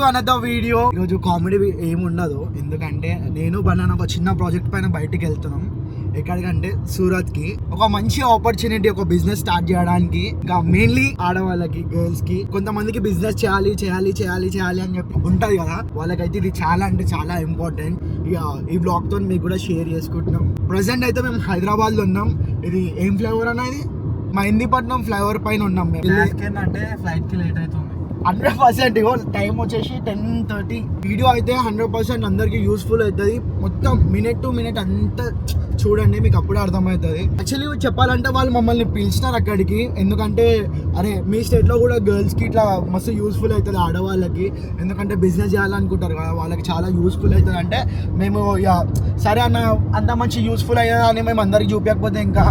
Another video. ఈరోజు comedy ఏముండదు, ఎందుకంటే నేను బనానా ఒక చిన్న ప్రాజెక్ట్ పైన బయటికి వెళ్తున్నాం. ఎక్కడికంటే సూరత్ కి. ఒక మంచి ఆపర్చునిటీ, ఒక బిజినెస్ స్టార్ట్ చేయడానికి. ఇంకా మెయిన్లీ ఆడవాళ్ళకి, గర్ల్స్ కి, కొంతమందికి బిజినెస్ చేయాలి చేయాలి చేయాలి చేయాలి అని చెప్పి ఉంటది కదా, వాళ్ళకైతే ఇది చాలా అంటే చాలా ఇంపార్టెంట్. ఇక ఈ బ్లాగ్ తో మీకు కూడా షేర్ చేసుకుంటున్నాం. ప్రజెంట్ అయితే మేము హైదరాబాద్ లో ఉన్నాం. ఇది ఏం ఫ్లేవర్ అనేది మహిందీపట్నం ఫ్లైఓవర్ పైన ఉన్నాం మేము. అంటే ఫ్లైట్ కి లేట్ అవుతుంది 100%. ఇగో టైం వచ్చేసి 10:30. వీడియో అయితే 100% అందరికి యూస్ఫుల్ అవుతుంది. మొత్తం మినిట్ టు మినిట్ అంతా చూడండి, మీకు అప్పుడే అర్థమవుతుంది. యాక్చువల్లీ చెప్పాలంటే వాళ్ళు మమ్మల్ని పిలిచినారు అక్కడికి, ఎందుకంటే అరే మీ స్టేట్లో కూడా గర్ల్స్కి ఇట్లా మస్తు యూస్ఫుల్ అవుతుంది ఆడవాళ్ళకి, ఎందుకంటే బిజినెస్ చేయాలనుకుంటారు కదా, వాళ్ళకి చాలా యూస్ఫుల్ అవుతుంది. అంటే మేము సరే అన్న, అంత మంచి యూస్ఫుల్ అయ్యేదా అని మేము అందరికి చూపించకపోతే ఇంకా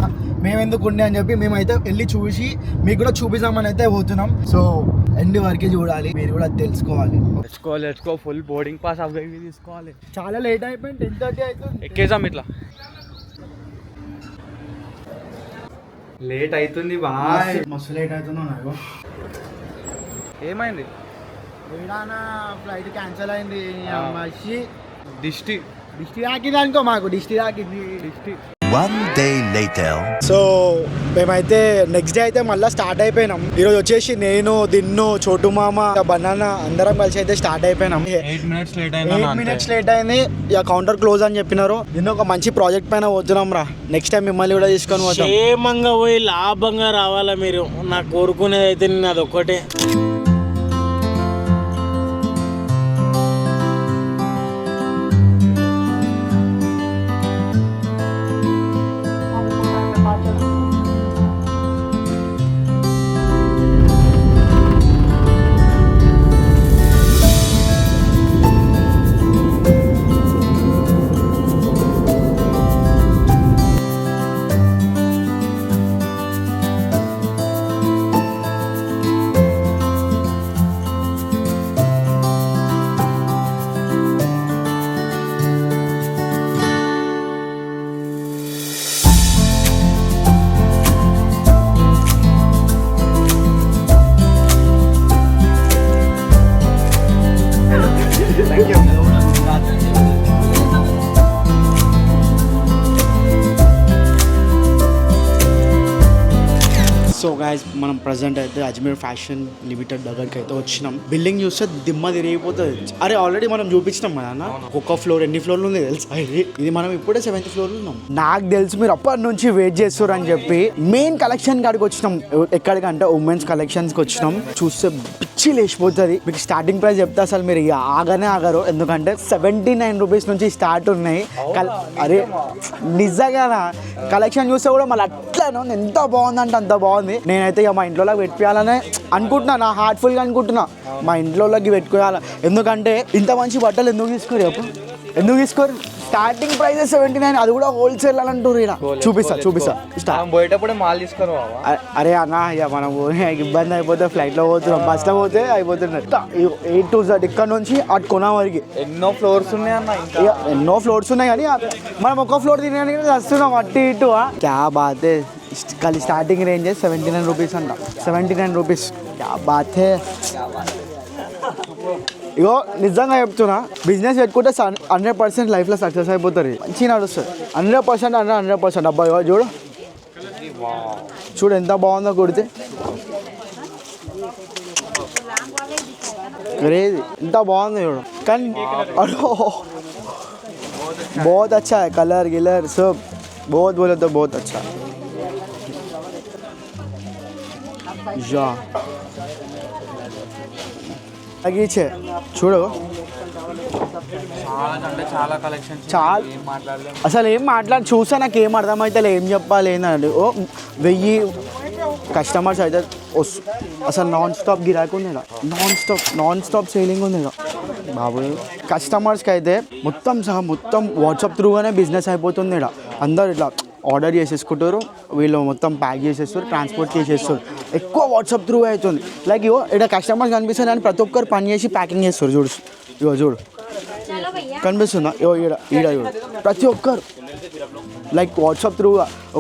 మేము ఎందుకు ఉండే అని చెప్పి మేమైతే వెళ్ళి చూసి మీకు కూడా చూపిస్తామని అయితే పోతున్నాం. సో ఎండ్ వరకే చూడాలి, మీరు కూడా తెలుసుకోవాలి. ఫుల్ బోర్డింగ్ పాస్ అవి తీసుకోవాలి. చాలా లేట్ అయిపోయింది, 10:30 అవుతుంది. ఎక్కేసాం ఇట్లా లేట్ అవుతుంది బాయ్, మస్తు లేట్ అవుతుందో నాకు. ఏమైంది? ఏడానా ఫ్లైట్ క్యాన్సిల్ అయింది. దిష్టి తాకింది అనుకో, మాకు దిష్టి తాకింది. One day later. సో మేమైతే నెక్స్ట్ డే అయితే మళ్ళీ స్టార్ట్ అయిపోయినాం. ఈరోజు వచ్చేసి నేను, దిన్ను, చోటు మామ, బనానా అందరం కలిసి అయితే స్టార్ట్ అయిపోయినాం. 8 minutes లేట్ అయింది. ఇక కౌంటర్ క్లోజ్ అని చెప్పినారు. దీన్ని ఒక మంచి ప్రాజెక్ట్ పైన పోతున్నాం రా. నెక్స్ట్ టైం మిమ్మల్ని కూడా తీసుకొని పోతాం. క్షేమంగా పోయి లాభంగా రావాలా మీరు. నాకు కోరుకునేది అయితే నేను అదొక్కటే. సో గైస్, మనం ప్రజెంట్ అయితే అజ్మీర్ ఫ్యాషన్ లిమిటెడ్ దగ్గరికి అయితే వచ్చినాం. బిల్డింగ్ చూస్తే దిమ్మ తిరిగిపోతుంది. అరే ఆల్రెడీ మనం చూపించినాం కదా అన్న, ఒక్క ఫ్లోర్ ఎన్ని ఫ్లోర్లు ఉంది తెలుసా? ఇది మనం ఇప్పుడే 7th ఫ్లోర్లో ఉన్నాం. నాకు తెలుసు మీరు అప్పటి నుంచి వెయిట్ చేస్తారు అని చెప్పి మెయిన్ కలెక్షన్ కాడికి వచ్చినాం. ఎక్కడికంటే ఉమెన్స్ కలెక్షన్స్కి వచ్చినాం. చూస్తే పిచ్చి లేచిపోతుంది. మీకు స్టార్టింగ్ ప్రైస్ చెప్తే అసలు మీరు ఆగనే ఆగరు, ఎందుకంటే 79 రూపీస్ నుంచి స్టార్ట్ ఉన్నాయి. అరే నిజంగా కలెక్షన్ చూస్తే కూడా మళ్ళీ అట్లా ఎంత బాగుందంటే అంత బాగుంది. నేనైతే ఇక మా ఇంట్లోకి పెట్టుకోవాలనే అనుకుంటున్నా, నా హార్ట్ఫుల్గా అనుకుంటున్నా మా ఇంట్లోకి పెట్టుకోవాలి. ఎందుకంటే ఇంత మంచి బట్టలు ఎందుకు తీసుకోరు చెప్పు, ఎందుకు తీసుకోరు? స్టార్టింగ్ ప్రైస్ 79, అది కూడా హోల్సేల్ అని అంటారు. చూపిస్తా పోయేటప్పుడే మాల్ తీసుకోరు. అరే అన్న, ఇక మనం ఇబ్బంది అయిపోతే ఫ్లైట్లో పోతున్నాం, బస్లో పోతే అయిపోతున్నాయి. A to Z ఇక్కడ నుంచి అటు కొన వరకు ఎన్నో ఫ్లోర్స్ ఉన్నాయి అన్న, ఎన్నో ఫ్లోర్స్ ఉన్నాయి. కానీ మనం ఒక ఫ్లోర్ తినడానికి వస్తున్నాం అటు ఇటు. క్యా బాత్. ఖాళీ స్టార్టింగ్ రేంజ్ 79 రూపీస్ అంట. 79 రూపీస్, క్యా బాత్. ఇగో నిజంగా చెప్తున్నా, బిజినెస్ పెట్టుకుంటే 100% లైఫ్లో సక్సెస్ అయిపోతుంది. మంచిగా నడుస్తుంది 100%. అబ్బాయి చూడు ఎంత బాగుందో కుడితే. క్రేజీ, ఎంత బాగుంది చూడు. కానీ बहुत अच्छा है, कलर गिलर सब बहुत बोले तो बहुत अच्छा या అగిచే చూడు. చాలా అసలు ఏం మాట్లాడి చూసా నాకు ఏం అర్థమైతే ఏం చెప్పాలి ఏంటంటే, 1000 కస్టమర్స్ అయితే అసలు నాన్ స్టాప్ గిరాకీ ఉంది, నాన్ స్టాప్ సేలింగ్ ఉంది బాబు. కస్టమర్స్కి అయితే మొత్తం వాట్సాప్ త్రూగానే బిజినెస్ అయిపోతుంది. అందరు ఇట్లా ఆర్డర్ చేసేసుకుంటారు, వీళ్ళు మొత్తం ప్యాక్ చేసేస్తారు, ట్రాన్స్పోర్ట్ చేసేస్తారు. ఎక్కువ వాట్సాప్ త్రూ అవుతుంది. లైక్ ఇక్కడ కస్టమర్స్ కనిపిస్తారు కానీ ప్రతి ఒక్కరు పని చేసి ప్యాకింగ్ చేస్తారు. చూడు కనిపిస్తుందా? ఈడ చూడు, ప్రతి ఒక్కరు లైక్ వాట్సాప్ త్రూ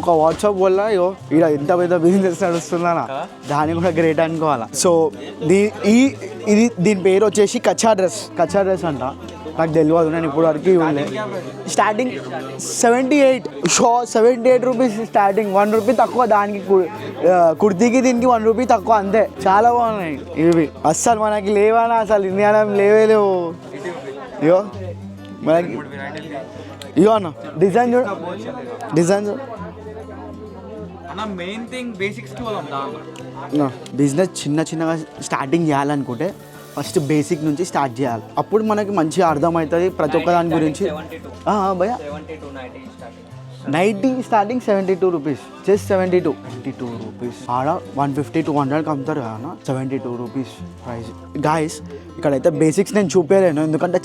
ఒక వాట్సాప్ వల్ల ఇక్కడ ఎంత పెద్ద బిజినెస్ నడుస్తుందా దాన్ని కూడా గ్రేట్ అనుకోవాలా. సో దీని పేరు వచ్చేసి కచ్చా డ్రెస్ అంట. నాకు తెలియదు, నేను ఇప్పుడు వరకు ఇవ్వలే. Starting 78 78 rupees starting. 1 రూపీ తక్కువ దానికి, కుర్తీకి దీనికి 1 రూపీ తక్కువ అంతే. చాలా బాగున్నాయి ఇవి. అస్సలు మనకి లేవనా, అసలు ఇండియాలో లేవు. ఇగో మనకి ఇగో అన్న డిజైన్ చూడు, డిజైన్ చూడు. మెయిన్ థింగ్ బేసిక్స్ కి బిజినెస్ చిన్నగా స్టార్టింగ్ చేయాలనుకుంటే ఫస్ట్ బేసిక్ నుంచి స్టార్ట్ చేయాలి. అప్పుడు మనకి మంచిగా అర్థమవుతుంది ప్రతి ఒక్క దాని గురించి. భయ్యా 90 స్టార్టింగ్ 72 రూపీస్, జస్ట్ 72 రూపీస్. ఆడ 150-200 అమ్ముతారు కదా, 72 రూపీస్ ప్రైస్. గాయస్ ఇక్కడైతే బేసిక్స్ నేను చూపించలేను, ఎందుకంటే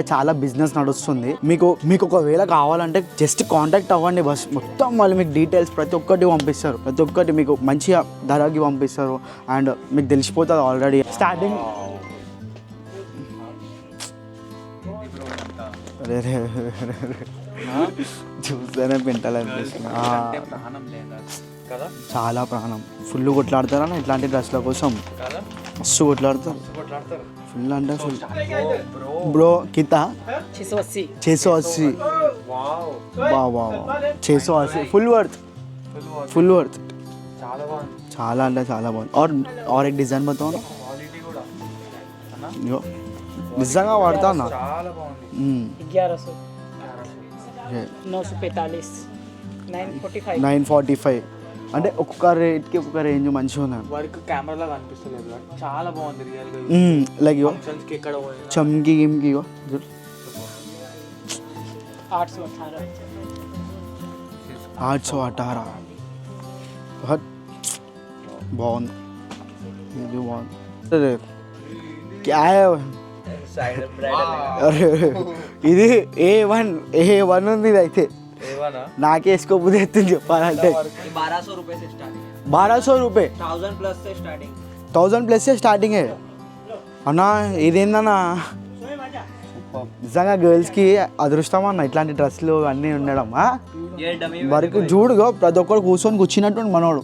చాలా బిజినెస్ నడుస్తుంది. మీకు ఒకవేళ కావాలంటే జస్ట్ కాంటాక్ట్ అవ్వండి బస్. మొత్తం వాళ్ళు మీకు డీటెయిల్స్ ప్రతి ఒక్కటి పంపిస్తారు, ప్రతి ఒక్కటి మీకు మంచిగా ధరకి పంపిస్తారు. అండ్ మీకు తెలిసిపోతుంది ఆల్రెడీ స్టార్టింగ్. చూస్తేనే పెంటాలనిపిస్తుంది. చాలా ప్రాణం. ఫుల్ కొట్లాడతారా ఇట్లాంటి డ్రెస్ల కోసం, మస్తు కొట్లాడతారు. ఫుల్ అంటే ఫుల్. బ్రో కితా 680 బాబా 680 ఫుల్ వర్త్. చాలా అంటే చాలా బాగుంది. और एक डिज़ाइन बताओ ना. నిజంగా వాడతా అన్న. 1100 945 945 అంటే ఒక్కొక్క రేట్కి ఒక్కొక్క రేంజ్ మంచిగా ఉన్నాయి. వర్క్ కెమెరాలో కనిపిస్తలేదు, చాలా బాగుంది రియల్గా. లైక్ ఇగో ఎక్కడ చమ్కి గిమ్కి ఇగో 818 బాగుంది. ఇది బాగుంది. క్యా ఇది A1 ఉంది. ఇది అయితే నాకే వేసుకోబుద్ధి ఎత్తుంది చెప్పాలంటే. 1200 రూపాయ 1000 ప్లస్ స్టార్టింగ్ అన్నా. ఇదేందన్నా నిజంగా గర్ల్స్కి అదృష్టం అన్న ఇట్లాంటి డ్రెస్సులు అన్నీ ఉండడం. వరకు చూడుగా ప్రతి ఒక్కరు కూర్చున్నట్టు మనోడు.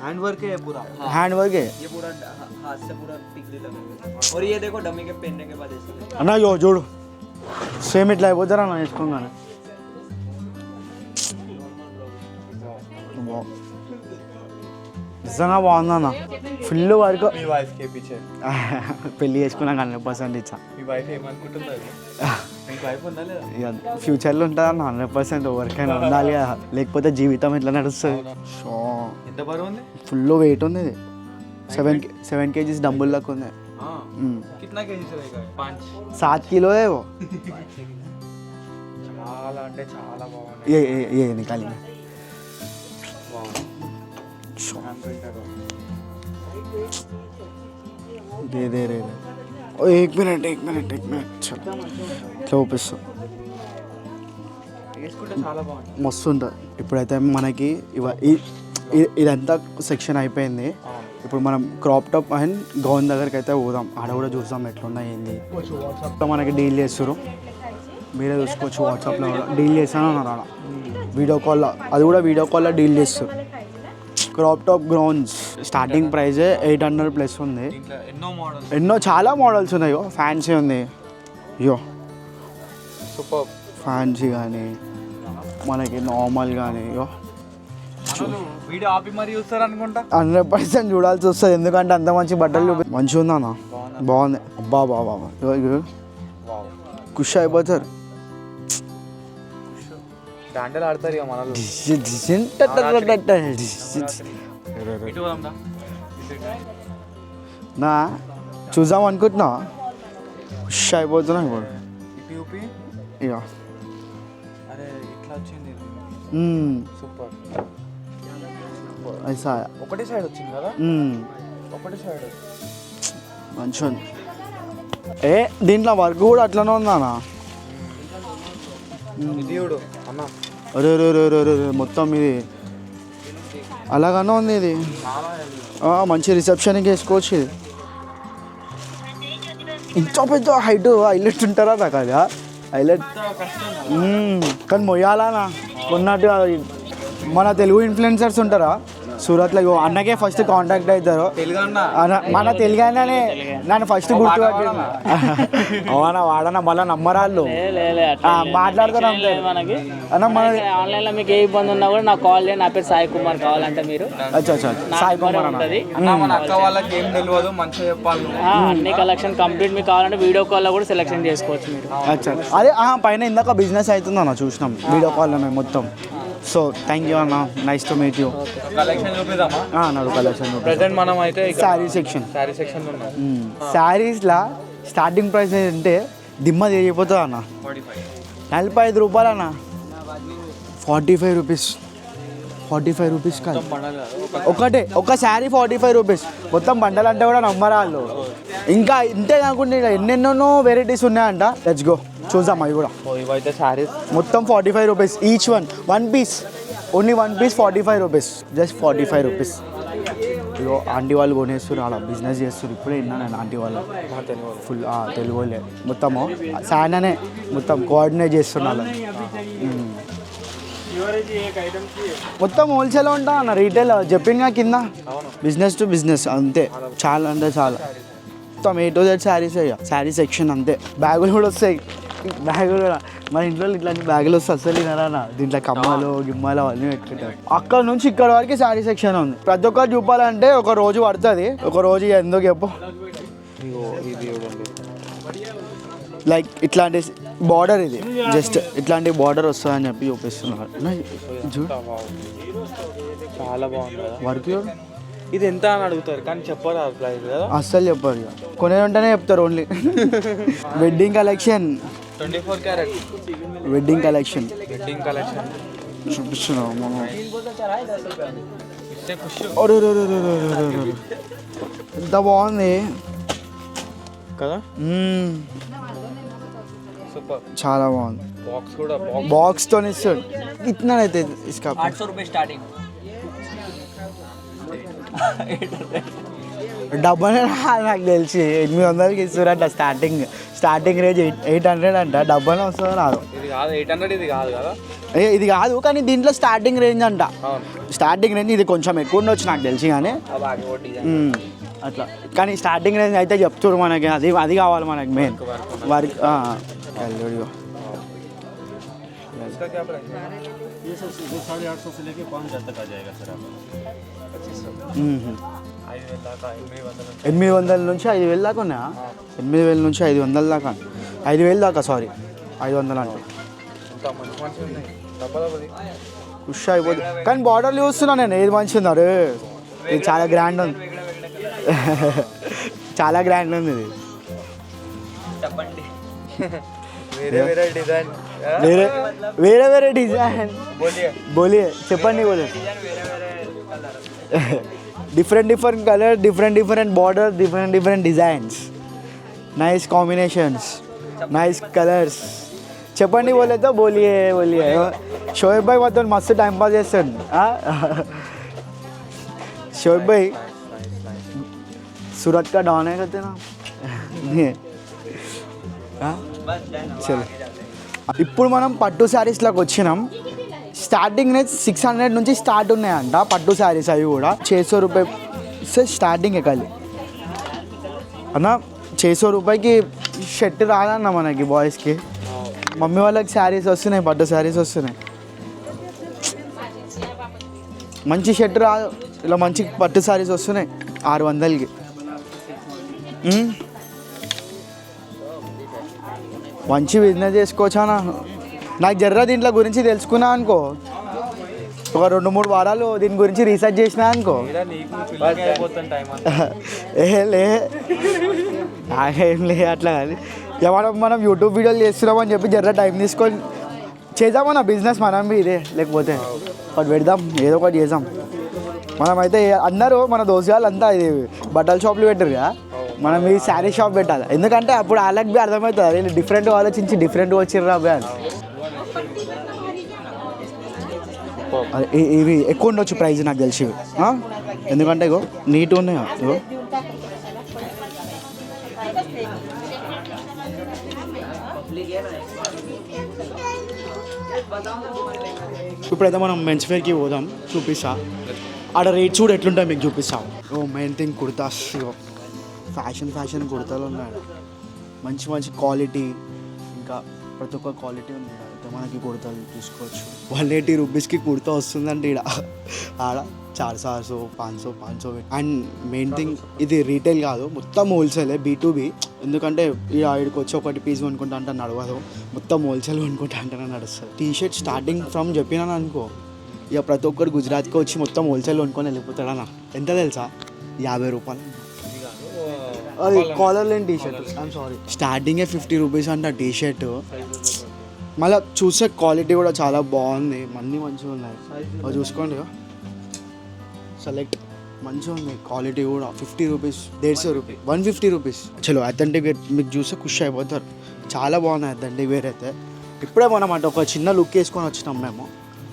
हैंड वर्क है पूरा, హ్యాండ్ వర్కే ये पूरा हाथ से पूरा टिकली लगा है। और ये देखो डमी के पहनने के बाद ऐसे అన్న యో చూడు సేమ్ ఇట్లా అయిపోతారా అన్న వేసుకోగానే. నిజంగా బాగుందన్న. Full work. మీ వైఫ్ కే పీछे పెళ్ళి చేసుకున్నాక 100% ఇచ్చా. మీ వైఫ్ ఏమనుకుంటుంది? మీకు వైఫ్ ఉందా లేదా? ఇక ఫ్యూచర్లో ఉంటుంది అన్న 100% ఎవరికైనా ఉండాలి కదా, లేకపోతే జీవితం ఎట్లా నడుస్తుంది. సో ఎంత బరువు ఉంది? ఫుల్ వెయిట్ ఉంది. ఇది 7 kgs డంబుల్ లెక్క ఉంది. कितना केजी रहेगा? 5 7 కిలో ఏవో. చాలా అంటే చాలా బాగుంది. ఏ నికాలి रे एक मिनट चलो ఇట్లా చూపిస్తాం. చాలా బాగుంది, మస్తు ఉంటుంది. ఇప్పుడైతే మనకి ఇదంతా సెక్షన్ అయిపోయింది. ఇప్పుడు మనం క్రాప్ టాప్ అండ్ గౌన్ దగ్గరికి అయితే పోదాం. ఆడ కూడా చూద్దాం ఎట్లున్నాయి ఏంది. మనకి డీల్ చేస్తారు, మీరే చూసుకోవచ్చు. వాట్సాప్లో కూడా డీల్ చేస్తాను అన్నారు ఆడ వీడియో కాల్లో. అది కూడా వీడియో కాల్లో డీల్ చేస్తారు. క్రాప్ టాప్ గ్రౌండ్స్ స్టార్టింగ్ ప్రైజే 800 ప్లస్ ఉంది. చాలా మోడల్స్ ఉన్నాయి. ఫ్యాన్సీ ఉంది, అయ్యో సూపర్ ఫ్యాన్సీ కానీ మనకి నార్మల్ కానీ. వీడియో ఆపి మరి చూస్తారు అనుకుంటా. 100% చూడాల్సి వస్తుంది, ఎందుకంటే అంత మంచి బట్టలు మంచిగా ఉందన్న. బాగుంది. అబ్బా బాబా ఖుషి అయిపోతారు. డాండలు ఆడతారు ఇక మనలో. నా చూద్దాం అనుకుంటున్నా, ఖుషి అయిపోతున్నా ఇప్పుడు. ఇక అరే ఇట్లా వచ్చింది సూపర్. ఐసా ఒకటే సైడ్ వచ్చింది కదా, ఒకటే సైడ్ మంచిగా ఉంది. దీంట్లో వర్క్ కూడా అట్లనే ఉందానా. దేవుడు అన్న అరే మొత్తం ఇది అలాగనే ఉంది. ఇది మంచి రిసెప్షన్కి వేసుకోవచ్చు. ఇది ఇంత పెద్ద హైట్ హైలైట్ ఉంటారా నాకు అది హైలైట్. కానీ మొయ్యాలనా కొన్నట్టు మన తెలుగు ఇన్ఫ్లుయెన్సర్స్ ఉంటారా సూరత్లో ఇగో అన్నకే ఫస్ట్ కాంటాక్ట్ అవుతారు మన తెలుగు అన్ననే నన్ను ఫస్ట్ గుర్తుపట్టిండు అవునా వాడన్నా మళ్ళీ నమ్మరాళ్ళు మాట్లాడుతారు అంతే అన్న మన ఆన్లైన్లో మీకు ఏ ఇబ్బంది ఉన్నా కూడా నాకు కాల్ చేయండి. నా పేరు సాయి కుమార్. కావాలంటే మీరు అచ్చా సాయి కుమార్ ఉంటుంది. మన అక్క వాళ్ళకి ఏం తెలియదు మంచిగా చెప్పాలి. అన్ని కలెక్షన్ కంప్లీట్ మీకు కావాలంటే వీడియో కాల్లో కూడా సెలెక్షన్ చేసుకోవచ్చు మీరు. అచ్చా అదే పైన ఇందాక బిజినెస్ అవుతుంది అన్న చూసినాం వీడియో కాల్లోనే మొత్తం. సో థ్యాంక్ యూ అన్న, nice to meet you. Collection చూపిద్దామా? నాడు కలెక్షన్ ప్రెసెంట్ మనం అయితే శారీ సెక్షన్ ఉన్నాం. శారీస్లా స్టార్టింగ్ ప్రైస్ అంటే దిమ్మ తిరిగిపోతుంది అన్న. 45 రూపాయలు అన్న. 45 రూపీస్. 45 రూపీస్ కాదు ఒకటే ఒక శారీ 45 రూపీస్. మొత్తం బండలు అంటే కూడా నమ్మరాళ్ళు. ఇంకా ఇంతే కాకుండా ఎన్నెన్నో వెరైటీస్ ఉన్నాయంట. లెట్స్ గో చూద్దాం అవి కూడా. ఇవైతే శారీస్ మొత్తం 45 rupees each one piece. Only 1 piece 45 rupees. Just 45 rupees. ఇగో ఆంటీ వాళ్ళు కొనేస్తారు, అలా బిజినెస్ చేస్తారు. ఇప్పుడే విన్నా నేను ఆంటీ వాళ్ళు ఫుల్ తెలుగు వాళ్ళే మొత్తము శాండనే మొత్తం కోఆర్డినేట్ చేస్తున్నారు. మొత్తం హోల్సేల్ ఉంటా అన్న, రీటైల్ చెప్పింగా కింద బిజినెస్ టు బిజినెస్ అంతే. చాలా అంటే చాలా మొత్తం A to Z శారీస్ అయ్యా. శారీ సెక్షన్ అంతే. బ్యాగులు కూడా వస్తాయి. బ్యాగులు కూడా మన ఇంట్లో ఇట్లాంటి బ్యాగులు వస్తే అసలు తినరా. దీంట్లో కమ్మలు గిమ్మలు అవన్నీ పెట్టుకుంటారు. అక్కడ నుంచి ఇక్కడ వరకు శారీ సెక్షన్ ఉంది. ప్రతి ఒక్కరు చూపాలంటే ఒక రోజు పడుతుంది. ఒక రోజు ఎందుకు చెప్పు. లైక్ ఇట్లాంటి బార్డర్ ఇది జస్ట్ ఇట్లాంటి బార్డర్ వస్తుందని చెప్పి చూపిస్తున్నారు. చాలా బాగుంది కదా వర్క్. ఇది ఎంత అని అడుగుతారు కానీ చెప్పరు ప్రైస్ కదా. అస్సలు చెప్పరు. కొనే ఉంటేనే చెప్తారు only. Wedding collection 24 carrot wedding collection చూపిస్తున్నాం మనం. ఎంత బాగుంది కదా. సూపర్, చాలా బాగుంది. బాక్స్ కూడా బాక్స్తో ఇస్తాడు. ఇట్లనైతే ఇసుక 800 రూపాయలు స్టార్టింగ్. డబ్బనే నాకు తెలిసి 800కి ఇస్తారంట. స్టార్టింగ్ రేంజ్ 800 అంట. డబ్బనే వస్తుందో రాదు. ఇది కాదు 800. ఇది కాదు కదా. ఇది కాదు కానీ దీంట్లో స్టార్టింగ్ రేంజ్ అంట. స్టార్టింగ్ రేంజ్ ఇది కొంచెం ఎక్కువ ఉండొచ్చు నాకు తెలిసి కానీ అట్లా. కానీ స్టార్టింగ్ రేంజ్ అయితే చెప్తారు మనకి. అది కావాలి మనకి మెయిన్ వర్క్. इसका क्या प्राइस है? ये सब 850 से लेके 5000 तक आ जाएगा सर आपको. 800 నుంచి 5000 దాకా ఉన్నా. 8000 నుంచి 500 దాకా. 5000 దాకా సారీ 500 అంటే ఖుషి అయిపోతుంది. కానీ బార్డర్లు చూస్తున్నా నేను ఏది మంచిగా ఉంది. అరే ఇది చాలా గ్రాండ్ ఉంది. చాలా గ్రాండ్ ఉంది ఇది. చెప్పండి. వేరే డిజైన్ వేరే డిజైన్ బోలియే చెప్పండి. Different colour, different border, different designs, nice combinations, nice colours. చెప్పండి బోలేతో బోలియే. షోయబ్ భాయ్ మొత్తం మస్తు టైం పాస్ చేస్తాడు. షోయబ్ భాయ్ सूरत का डॉन है कहते ना. చలో ఇప్పుడు మనం పట్టు శారీస్లోకి వచ్చినాం. స్టార్టింగ్ రేట్ 600 నుంచి స్టార్ట్ ఉన్నాయంట పట్టు శారీస్. అవి కూడా 600 రూపాయలు స్టార్టింగ్ ఎక్కాలి అన్న. 600 రూపాయకి షర్ట్ రాదన్న మనకి బాయ్స్కి. మమ్మీ వాళ్ళకి శారీస్ వస్తున్నాయి, పట్టు శారీస్ వస్తున్నాయి. మంచి షర్ట్ రాదు, ఇలా మంచి పట్టు శారీస్ వస్తున్నాయి 600కి. మంచి బిజినెస్ చేసుకోవచ్చా. నాకు జర్ర దీంట్లో గురించి తెలుసుకున్నా అనుకో, ఒక 2-3 వారాలు దీని గురించి రీసెర్చ్ చేసినా అనుకో. ఏం లే అట్లా కానీ మనం యూట్యూబ్ వీడియోలు చేస్తున్నామని చెప్పి జర్ర టైం తీసుకొని చేద్దామన్న బిజినెస్. మనం ఇదే లేకపోతే ఒకటి పెడదాం, ఏదో ఒకటి చేద్దాం. మనమైతే అందరూ మన దోస్తుగాళ్ళు అంతా ఇది బట్టల షాపులు పెట్టారు కదా, మనం ఈ శారీ షాప్ పెట్టాలి. ఎందుకంటే అప్పుడు వాళ్ళకి బి అర్థమవుతుంది వీళ్ళు డిఫరెంట్గా ఆలోచించి డిఫరెంట్గా వచ్చిర్రా బ్యాన్. ఇవి ఎక్కువ ఉండొచ్చు ప్రైస్ నాకు తెలిసి. ఎందుకంటే ఇగో నీట్గా ఉన్నాయి. ఇగో ఇప్పుడైతే మనం మెన్స్ వేర్కి పోదాం, చూపిస్తా. ఆడ రేట్స్ కూడా ఎట్లుంటాయి మీకు చూపిస్తాం. ఓ మెయిన్ థింగ్ కుర్తాస్, ఫ్యాషన్ కుర్తాలు ఉన్నాయి. మంచి మంచి క్వాలిటీ, ఇంకా ప్రతి ఒక్క క్వాలిటీ ఉంది. అయితే మనకి కుర్తాలు చూసుకోవచ్చు. 180 రూపీస్కి కుర్తా వస్తుందంటే ఇక్కడ ఆడ 400, 500. అండ్ మెయిన్ థింగ్ ఇది రీటైల్ కాదు, మొత్తం హోల్సేలే, B2B. ఎందుకంటే ఇక్కడికి వచ్చి ఒకటి పీస్ కొనుక్కుంటా అంటే నడవదు, మొత్తం హోల్సేల్ కొనుక్కుంటా అంటేనే నడుస్తుంది. టీ-షర్ట్ స్టార్టింగ్ ఫ్రమ్ చెప్పినాను అనుకో, ఇక ప్రతి ఒక్కరు గుజరాత్కి వచ్చి మొత్తం హోల్సేల్ కొనుక్కొని వెళ్ళిపోతాడన్నా. ఎంత తెలుసా? 50 రూపాయలు. అది కాలర్ లేని టీ-షర్ట్, ఐఎమ్ సారీ, స్టార్టింగే 50 రూపీస్ అంట టీ-షర్ట్. మళ్ళీ చూసే క్వాలిటీ కూడా చాలా బాగుంది, మంచిగా ఉన్నాయి. అది చూసుకోండి, సెలెక్ట్ మంచిగా ఉంది, క్వాలిటీ కూడా. 50 రూపీస్, 150 రూపీస్, 150 రూపీస్. చలో అథెంటిక్ వేర్ మీకు చూస్తే ఖుషి అయిపోతారు. చాలా బాగున్నాయి అథెంటిక్ వేర్ అయితే. ఇప్పుడే మనం అంటే ఒక చిన్న లుక్ వేసుకొని వచ్చినాం మేము,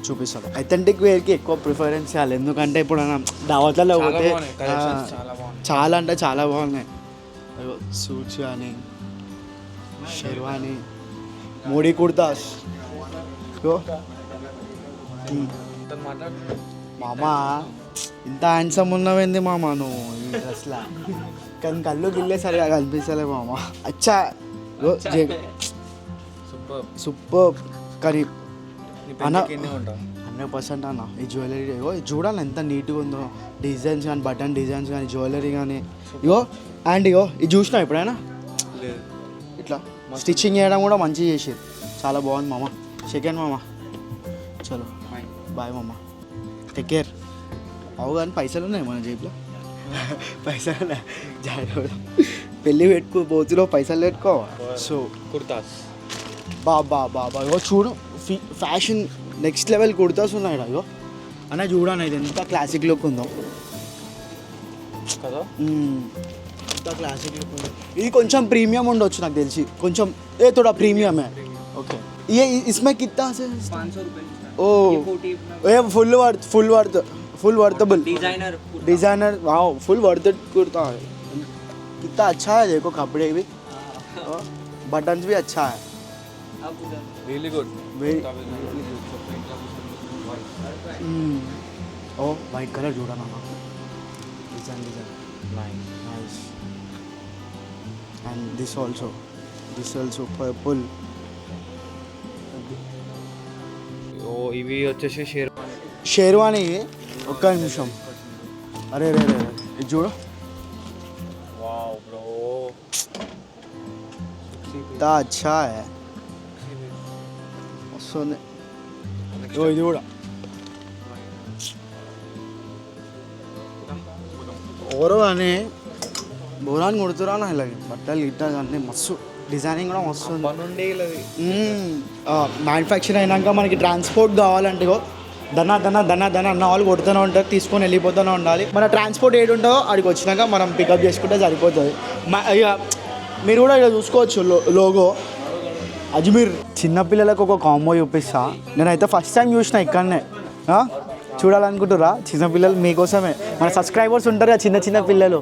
చూపిస్తాం. అథెంటిక్ వేర్కి ఎక్కువ ప్రిఫరెన్స్ ఇవ్వాలి, ఎందుకంటే ఇప్పుడు మనం దావత్లలో పోతే చాలా అంటే చాలా బాగున్నాయి. సూట్స్ కానీ, షెర్వానీ, మోడీ కుర్తాస్. మామా ఇంత హ్యాండ్సమ్ ఉన్నావేంది మామ నువ్వు ఈ డ్రెస్లా? కానీ కళ్ళు గిల్లే సరిగా కనిపిస్తలే మామ. అచ్చా సూపర్. కానీ అన్న 100% అన్న ఈ జ్యువెలరీ చూడాలి ఎంత నీట్గా ఉందో, డిజైన్స్ కానీ, బటన్ డిజైన్స్ కానీ, జ్యువెలరీ కానీ. అండ్ ఇది చూసినా ఎప్పుడైనా ఇట్లా స్టిచ్చింగ్ చేయడం కూడా మంచిగా చేసేది, చాలా బాగుంది మామ. సెకండ్ మామ, చలో బాయ్ మామ, టేక్ కేర్. అవు కానీ పైసలు ఉన్నాయి మన జేబులో, పైసలు ఉన్నాయి. జాగ్రత్త, పెళ్ళి పెట్టుకో, పోతులో పైసలు పెట్టుకో. సో కుర్తాస్ బాబా చూడు, ఫ్యాషన్ నెక్స్ట్ లెవెల్ కుర్తాస్ ఉన్నాయి. అయ్యో అన్న చూడన్న, ఇది ఎంత క్లాసిక్ లుక్ ఉందో కదా, ఎంత క్లాసిక్ లుక్ ఉందో. ఇది కొంచెం ప్రీమియం ఉండొచ్చు నాకు తెలిసి, కొంచెం थोड़ा प्रीमियम है. ओके, ये इसमें कितना से? 500 रुपये. ओ ये full worthable designer. Wow, full worth kurta है. कितना अच्छा है, देखो कपड़े भी, बटन्स भी अच्छा है. Really good. ओ वाइट कलर जोड़ा ना, design nice. And this also purple. ఓ ఇవి వచ్చేసి షేర్వానీ. ఒక్క నిమిషం, అరే రే రే ఇది చూడు. వావ్ బ్రో, తా అచ్చా హై, వస్తుంది. ఇది కూడా ఓరో అని బోరాన్ని కొడుతురా నా, ఇలాగే బట్టలు గిట్టాలు అన్నీ మస్తు, డిజైనింగ్ కూడా మస్తు. మ్యానుఫ్యాక్చర్ అయినాక మనకి ట్రాన్స్పోర్ట్ కావాలంటే దన్నా అన్న వాళ్ళు కొడుతూనే ఉంటారు, తీసుకొని వెళ్ళిపోతూనే ఉండాలి. మన ట్రాన్స్పోర్ట్ ఏడు ఉంటుందో అక్కడికి వచ్చినాక మనం పికప్ చేసుకుంటే సరిపోతుంది. ఇక మీరు కూడా ఇక్కడ చూసుకోవచ్చు లోగో అజ్మీర్. చిన్నపిల్లలకు ఒక కాంబో చూపిస్తా. నేనైతే ఫస్ట్ టైం చూసిన ఇక్కడనే. చూడాలనుకుంటురా చిన్నపిల్లలు? మీకోసమే, మన సబ్స్క్రైబర్స్ ఉంటారు కదా చిన్న పిల్లలు,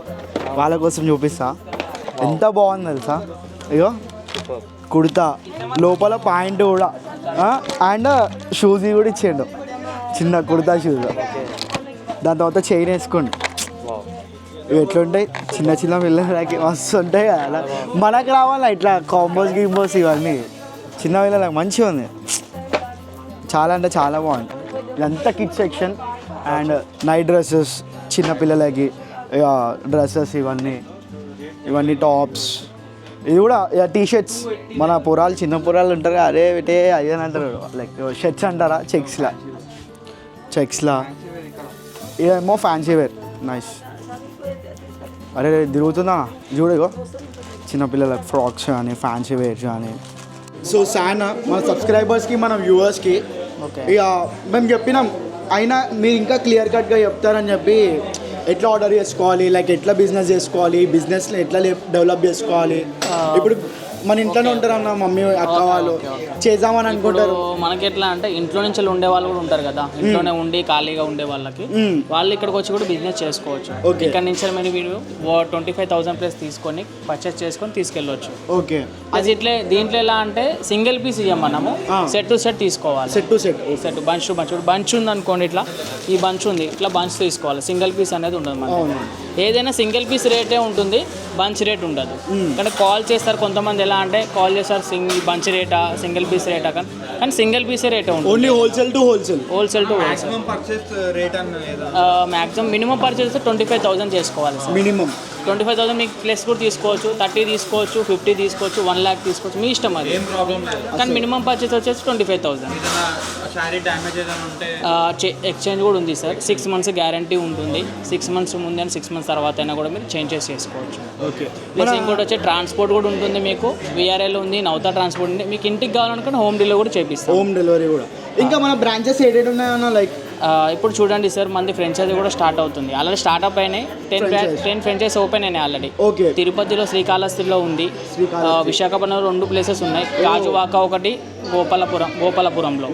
వాళ్ళ కోసం చూపిస్తా. ఎంత బాగుంది తెలుసా? అయ్యో కుర్తా లోపల పాయింట్ కూడా, అండ్ షూస్ కూడా ఇచ్చేయండు, చిన్న కుర్తా షూస్. దాని తర్వాత చైన్ వేసుకోండి. ఇవి ఎట్లుంటాయి చిన్న పిల్లలకి, మస్తు ఉంటాయి కదా. అలా మనకు రావాలా ఇట్లా కాంబోస్ గింబోస్ ఇవన్నీ, చిన్న పిల్లలకి మంచిగా ఉంది. చాలా అంటే చాలా బాగుంది. ఇదంతా kids section. And night dresses చిన్నపిల్లలకి, డ్రెస్సెస్ ఇవన్నీ టాప్స్. ఇది కూడా టీ-షర్ట్స్. మన పొరాలు, చిన్న పొరాలు ఉంటారు కదా, అరే పెట్టే అదే అంటారు, లైక్ షర్ట్స్ అంటారా, చెక్స్లా. ఇదేమో ఫ్యాన్సీ వేర్, నైస్. అరే తిరుగుతుందా చూడగో, చిన్నపిల్లలకి ఫ్రాక్స్ కానీ, ఫ్యాన్సీ వేర్స్ కానీ. సో సానా మన సబ్స్క్రైబర్స్కి, మన వ్యూవర్స్కి ఇక మేము చెప్పినాం, అయినా మీరు ఇంకా క్లియర్ కట్గా చెప్తారని చెప్పి, ఎట్లా ఆర్డర్ చేసుకోవాలి, లైక్ ఎట్లా బిజినెస్ చేసుకోవాలి, బిజినెస్లో ఎట్లా డెవలప్ చేసుకోవాలి. ఇప్పుడు మన ఇంట్లోనే ఉంటారు అన్న మమ్మీ అక్క వాళ్ళు చేద్దామని అనుకుంటారు. మనకి ఎట్లా అంటే ఇంట్లో నుంచి ఉండే వాళ్ళు కూడా ఉంటారు కదా, ఇంట్లోనే ఉండి ఖాళీగా ఉండే వాళ్ళకి వాళ్ళు ఇక్కడికి వచ్చి కూడా బిజినెస్ చేసుకోవచ్చు. ఇక్కడ నుంచి మీరు 25,000 ప్లస్ తీసుకొని పర్చేస్ చేసుకొని తీసుకెళ్ళవచ్చు. ఓకే, అది ఇట్లే దీంట్లో ఎలా అంటే సింగిల్ పీస్ ఇవ్వం మనము, సెట్ టు సెట్ తీసుకోవాలి. Set to set bunch to bunch. Bunch ఉంది అనుకోండి, ఇట్లా ఈ బంచ్ ఉంది, ఇట్లా బంచ్ తీసుకోవాలి. సింగిల్ పీస్ అనేది ఉండదు మనకి. ఏదైనా సింగిల్ పీస్ రేటే ఉంటుంది, బంచ్ రేట్ ఉండదు. కానీ కాల్ చేస్తారు కొంతమంది, ఎలా అంటే కాల్ చేస్తారు బంచ్ రేటా సింగిల్ పీస్ రేటా, కానీ సింగిల్ పీస్ రేటే ఉంటుంది. Only wholesale to wholesale. Purchase rate maximum minimum purchase 25,000 చేసుకోవాలి సార్. మినిమం 25,000 మీకు ప్లస్ కూడా తీసుకోవచ్చు, 30 తీసుకోవచ్చు, 50 తీసుకోవచ్చు, 1 lakh తీసుకోవచ్చు, మీ ఇష్టం అది. ఏం ప్రాబ్లం లేదు. కానీ మినిమం పర్చేస్ వచ్చేసి 25,000. శారీ డ్యామేజ్ ఏదైనా ఉంటే ఎక్స్చేంజ్ కూడా ఉంది సార్. 6 months గ్యారంటీ ఉంటుంది. 6 months ముందు అని 6 months తర్వాత అయినా కూడా మీరు చేంజ్ చేసుకోవచ్చు. ఓకే, ప్లస్ ఇంకోటి వచ్చి ట్రాన్స్పోర్ట్ కూడా ఉంటుంది మీకు. విఆర్ఎల్ ఉంది, నౌతా ట్రాన్స్పోర్ట్ ఉంది. మీకు ఇంటికి కావాలనుకుంటే హోమ్ డెలివరీ కూడా చేపిస్తాం. హోమ్ డెలివరీ కూడా. ఇంకా మన బ్రాంచెస్ ఏడేడు ఉన్నాయన్న లైక్ ఇప్పుడు చూడండి సార్, మంది ఫ్రాంచైజీ కూడా స్టార్ట్ అవుతుంది. ఆల్రెడీ స్టార్ట్అప్ అయినాయి. 10 ఫ్రాంచైజ్ ఓపెన్ అయినాయి ఆల్రెడీ. ఓకే, తిరుపతిలో శ్రీకాళహస్తిలో ఉంది, విశాఖపట్నంలో 2 ప్లేసెస్ ఉన్నాయి. గాజువాక ఒకటి, గోపాలపురంలో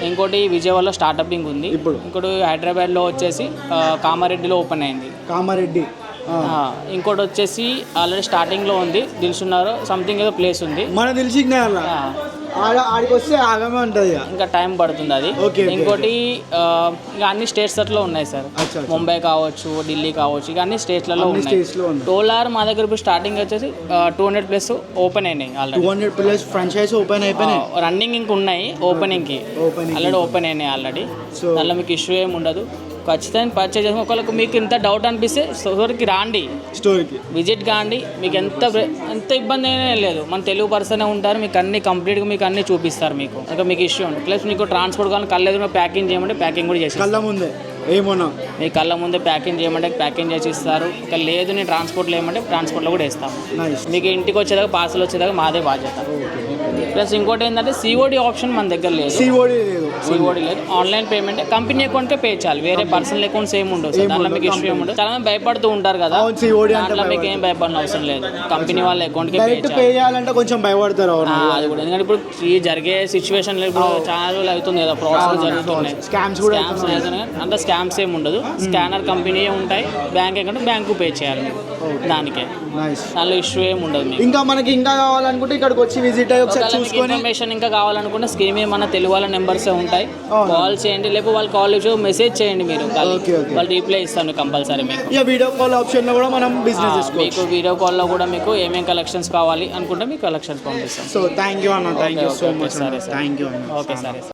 ఇంకోటి, విజయవాడలో స్టార్టప్పింగ్ ఉంది. ఇంకోటి హైదరాబాద్లో వచ్చేసి కామారెడ్డిలో ఓపెన్ అయింది. కామారెడ్డి. ఇంకోటి వచ్చేసి ఆల్రెడీ స్టార్టింగ్లో ఉంది, దిల్సున్నారు సంథింగ్ ఏదో ప్లేస్ ఉంది. మన తెలిసిందే ఆడికి వస్తే ఆగమే ఉంటుంది, ఇంకా టైం పడుతుంది అది. ఇంకోటి ఇంకా అన్ని స్టేట్స్ అట్లా ఉన్నాయి సార్. ముంబై కావచ్చు, ఢిల్లీ కావచ్చు, ఇక అన్ని స్టేట్లలో ఉన్నాయి. టోలార్ మా దగ్గర ఇప్పుడు స్టార్టింగ్ వచ్చేసి 200+ ఓపెన్ అయినాయి ఆల్రెడీ. 200+ ఫ్రాంచైజ్ ఓపెన్ అయిపోయినాయి. రన్నింగ్ ఇంక ఉన్నాయి, ఓపెనింగ్కి ఆల్రెడీ ఓపెన్ అయినాయి ఆల్రెడీ. దానిలో మీకు ఇష్యూ ఏమి ఉండదు. ఖచ్చితంగా పర్చేజ్ చేసుకుని ఒకళ్ళకి మీకు ఎంత డౌట్ అనిపిస్తే స్టోర్కి రాండి, స్టోర్కి విజిట్ కాండి. మీకు ఎంత ఇబ్బంది అయినా లేదు, మన తెలుగు పర్సనే ఉంటారు. మీకు అన్ని కంప్లీట్గా మీకు అన్ని చూపిస్తారు. మీకు ఇంకా మీకు ఇష్యూ ఉంటుంది. ప్లస్ మీకు ట్రాన్స్పోర్ట్ కానీ కళ్ళెదురు ప్యాకింగ్ చేయమంటే ప్యాకింగ్ కూడా చేసి కళ్ళ ముందే ఏమోనా మీ కళ్ళ ముందే ప్యాకింగ్ చేయమంటే ప్యాకింగ్ చేసి ఇస్తారు. ఇక లేదు నేను ట్రాన్స్పోర్ట్లో ఏమంటే ట్రాన్స్పోర్ట్లో కూడా వేస్తాము. మీకు ఇంటికి వచ్చేదాకా పార్సల్ వచ్చేదాకా మాదే బాధ్యత. ప్లస్ ఇంకోటి ఏంటంటే సిఓడి ఆప్షన్ మన దగ్గర లేదు. సిఓడి లేదు, ఆన్లైన్ పేమెంట్. కంపెనీ అకౌంట్కే పే చేయాలి, వేరే పర్సనల్ అకౌంట్స్ ఏమి ఉండవు. దాంట్లో మీకు ఇష్యూ ఏమి ఉండదు. చాలా మంది భయపడుతూ ఉంటారు కదా, దాంట్లో మీకు ఏం భయపడిన అవసరం లేదు. కంపెనీ వాళ్ళ అకౌంట్కే పే చేయాలంటే కొంచెం భయపడతారు అది కూడా. ఎందుకంటే ఇప్పుడు ఈ జరిగే సిచ్యువేషన్ ఇప్పుడు చాలా రోజులు అవుతుంది కదా, ప్రాసెస్ జరుగుతున్నాయి. స్కామ్స్ అంటే స్కామ్స్ ఏమి ఉండదు. స్కానర్ కంపెనీ ఉంటాయి, బ్యాంక్ అకౌంట్ బ్యాంకు పే చేయాలి దానికే. దానిలో ఇష్యూ ఏమి ఉండదు. ఇంకా మనకి ఇంకా కావాలనుకుంటే ఇక్కడికి వచ్చి విజిట్ అయ్యి ఒకసారి ఇన్ఫర్మేషన్ ఇంకా కావాలనుకుంటే స్క్రీన్ మీద మన తెలుగు వాళ్ళ నెంబర్స్ ఉంటాయి, కాల్ చేయండి. లేకపోతే వాళ్ళు కాల్ చేసి మెసేజ్ చేయండి, మీరు వాళ్ళు రిప్లై ఇస్తాను కంపల్సరీ. మీకు వీడియో కాల్ ఆప్షన్ లో కూడా మనం బిజినెస్ చేసుకోవచ్చు. మీకు వీడియో కాల్లో కూడా మీకు ఏమేమి కలెక్షన్స్ కావాలి అనుకుంటే మీకు కలెక్షన్స్ పంపిస్తాం. సో థ్యాంక్ యూ అన్న, థ్యాంక్ యూ సో మచ్. సరే, థ్యాంక్ యూ. ఓకే సరే.